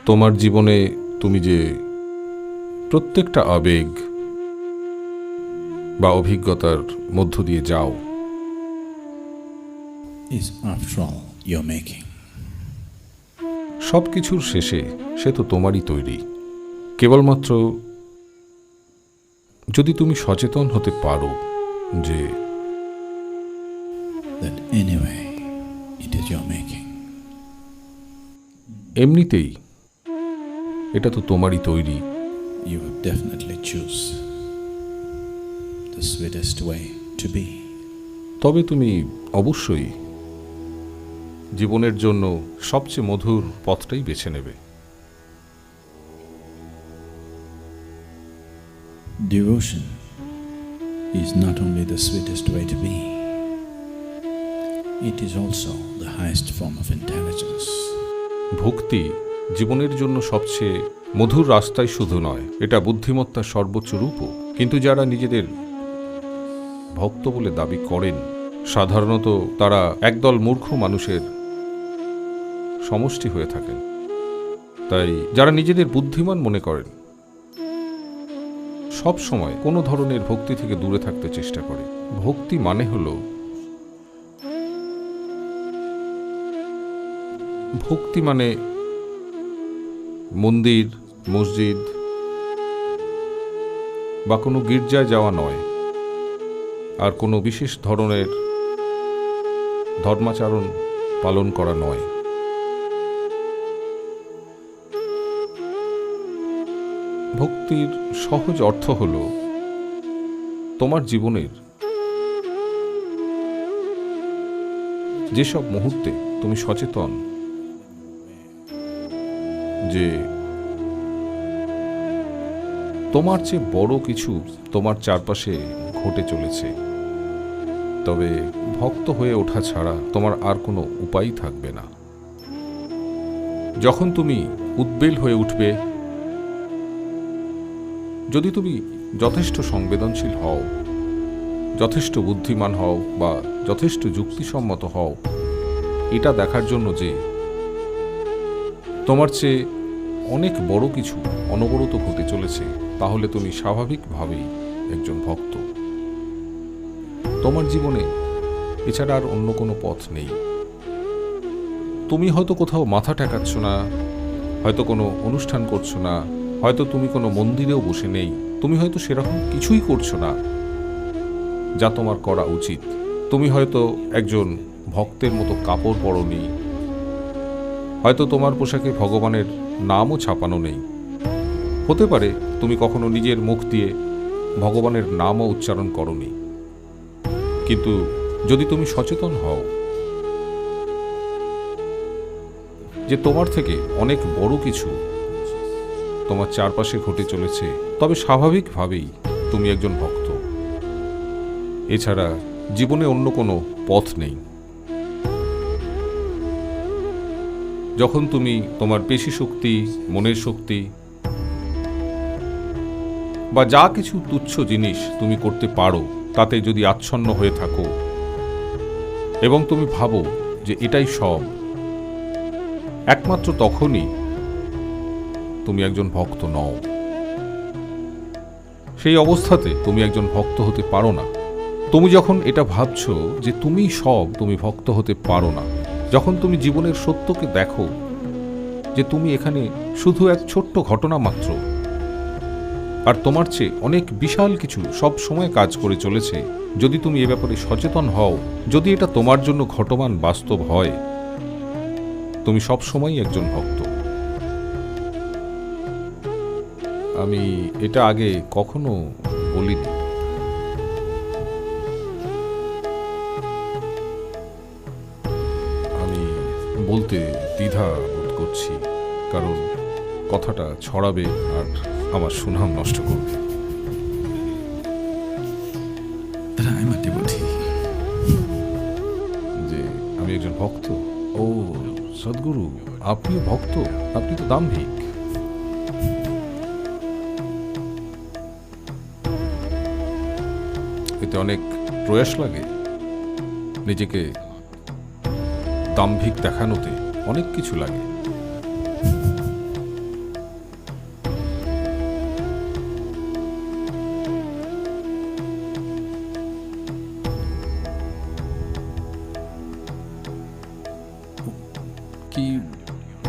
তোমার জীবনে তুমি যে প্রত্যেকটা আবেগ বা অভিজ্ঞতার মধ্য দিয়ে যাও, is after all your making. সব কিছুর শেষে সে তো তোমারই তৈরি। কেবলমাত্র যদি তুমি সচেতন হতে পারো যে That anyway, it is your making. এমনিতেই এটা তো তোমারই তৈরি, You will definitely choose the sweetest way to be. তবে তুমি অবশ্যই জীবনের জন্য সবচেয়ে মধুর পথটাই বেছে নেবে। Devotion is not only the sweetest way to be, it is also the highest form of intelligence. ভক্তি জীবনের জন্য সবচেয়ে মধুর রাস্তাই শুধু নয়, এটা বুদ্ধিমত্তার সর্বোচ্চ রূপও। কিন্তু যারা নিজেদের ভক্ত বলে দাবি করেন, সাধারণত তারা একদল মূর্খ মানুষের সমষ্টি হয়ে থাকেন। তাই যারা নিজেদের বুদ্ধিমান মনে করেন, সব সময় কোনো ধরনের ভক্তি থেকে দূরে থাকতে চেষ্টা করে। ভক্তি মানে হলো ভক্তি মানে মন্দির, মসজিদ বা কোনো গির্জায় যাওয়া নয়, আর কোনো বিশেষ ধরনের ধর্মাচরণ পালন করা নয়। ভক্তির সহজ অর্থ হল তোমার জীবনের যেসব মুহূর্তে তুমি সচেতন যে তোমার চেয়ে বড় কিছু তোমার চারপাশে ঘটে চলেছে, তবে ভক্ত হয়ে ওঠা ছাড়া তোমার আর কোনো উপায় থাকবে না। যখন তুমি উদ্বেল হয়ে উঠবে, যদি তুমি যথেষ্ট সংবেদনশীল হও, যথেষ্ট বুদ্ধিমান হও বা যথেষ্ট যুক্তিসম্মত হও এটা দেখার জন্য যে তোমার চেয়ে অনেক বড় কিছু অনবরত ঘটে চলেছে, তাহলে তুমি স্বাভাবিকভাবেই একজন ভক্ত। তোমার জীবনে এছাড়া আর অন্য কোনো পথ নেই। তুমি হয়তো কোথাও মাথা ঠেকাচ্ছ না, হয়তো কোনো অনুষ্ঠান করছো না, হয়তো তুমি কোনো মন্দিরেও বসে নেই, তুমি হয়তো সেরকম কিছুই করছো না যা তোমার করা উচিত। তুমি হয়তো একজন ভক্তের মতো কাপড় পরনি, হয়তো তোমার পোশাকে ভগবানের নামও ছাপানো নেই। হতে পারে তুমি কখনো নিজের মুখ দিয়ে ভগবানের নামও উচ্চারণ করনি। কিন্তু যদি তুমি সচেতন হও যে তোমার থেকে অনেক বড় কিছু তোমার চারপাশে ঘটে চলেছে, তবে স্বাভাবিকভাবেই তুমি একজন ভক্ত। এছাড়া জীবনে অন্য কোনো পথ নেই। যখন তুমি তোমার পেশি শক্তি, মনের শক্তি বা যা কিছু তুচ্ছ জিনিস তুমি করতে পারো তাতে যদি আচ্ছন্ন হয়ে থাকো এবং তুমি ভাবো যে এটাই সব, একমাত্র তখনই তুমি একজন ভক্ত নও। সেই অবস্থাতে তুমি একজন ভক্ত হতে পারো না। তুমি যখন এটা ভাবছো যে তুমি সব, তুমি ভক্ত হতে পারো না। যখন তুমি জীবনের সত্যকে দেখো যে তুমি এখানে শুধু এক ছোট্ট ঘটনা মাত্র, আর তোমার চেয়ে অনেক বিশাল কিছু সব সময় কাজ করে চলেছে, যদি তুমি এ ব্যাপারে সচেতন হও, যদি এটা তোমার জন্য ঘটমান বাস্তব হয়, তুমি সব সময়ই একজন ভক্ত। আমি এটা আগে কখনো বলিনি। আমি বলতে দ্বিধা বোধ করছি, কারণ কথাটা ছড়াবে আর আমার সুনাম নষ্ট করবে। That I am a devotee. যে আমি একজন ভক্ত। ও সদ্গুরু, আপনিও ভক্ত? আপনি তো দাম্ভিক। এতে অনেক প্রয়াস লাগে, নিজেকে দাম্ভিক দেখানোতে অনেক কিছু লাগে।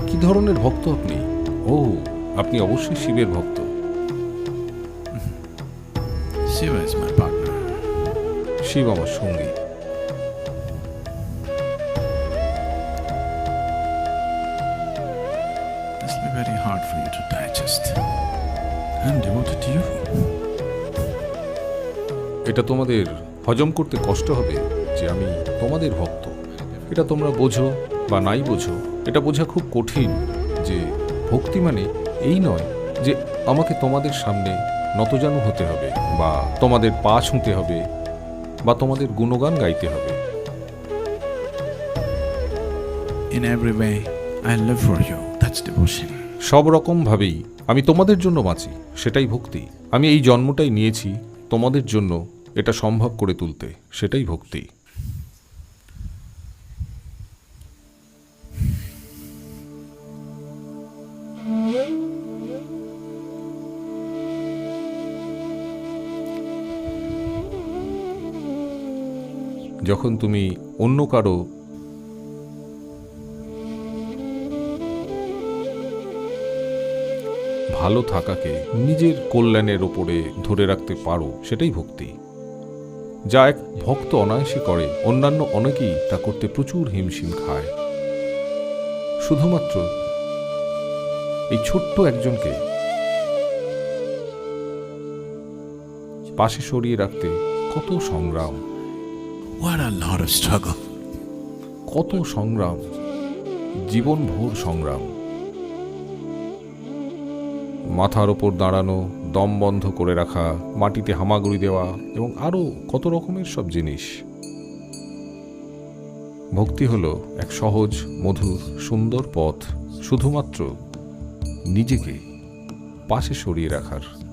কি ধরনের ভক্ত আপনি? ও, আপনি অবশ্যই শিবের ভক্ত। Shiva is my partner. Shiva আমার সঙ্গী। This will be very hard for you to digest. I'm devoted to you. এটা তোমাদের হজম করতে কষ্ট হবে যে আমি তোমাদের ভক্ত। এটা তোমরা বোঝো বা নাই বোঝো, এটা বোঝা খুব কঠিন যে ভক্তি মানে এই নয় যে আমাকে তোমাদের সামনে নতজানু হতে হবে বা তোমাদের পা ছুঁতে হবে বা তোমাদের গুণগান গাইতে হবে। In every way, I live for you. That's devotion. সব রকমভাবেই আমি তোমাদের জন্য বাঁচি, সেটাই ভক্তি। আমি এই জন্মটাই নিয়েছি তোমাদের জন্য এটা সম্ভব করে তুলতে, সেটাই ভক্তি। যখন তুমি অন্য কারো ভালো থাকাকে নিজের কল্যাণের ওপরে ধরে রাখতে পারো, সেটাই ভক্তি। যা এক ভক্ত অনায়াসে করে, অন্যান্য অনেকেই তা করতে প্রচুর হিমশিম খায়। শুধুমাত্র এই ছোট্ট একজনকে পাশে সরিয়ে রাখতে কত সংগ্রাম, What a lot of struggle. কত সংগ্রাম, জীবনভর সংগ্রাম। মাথার ওপর দাঁড়ানো, দম বন্ধ করে রাখা, মাটিতে হামাগুড়ি দেওয়া এবং আরও কত রকমের সব জিনিস। ভক্তি হলো এক সহজ, মধুর, সুন্দর পথ শুধুমাত্র নিজেকে পাশে সরিয়ে রাখার।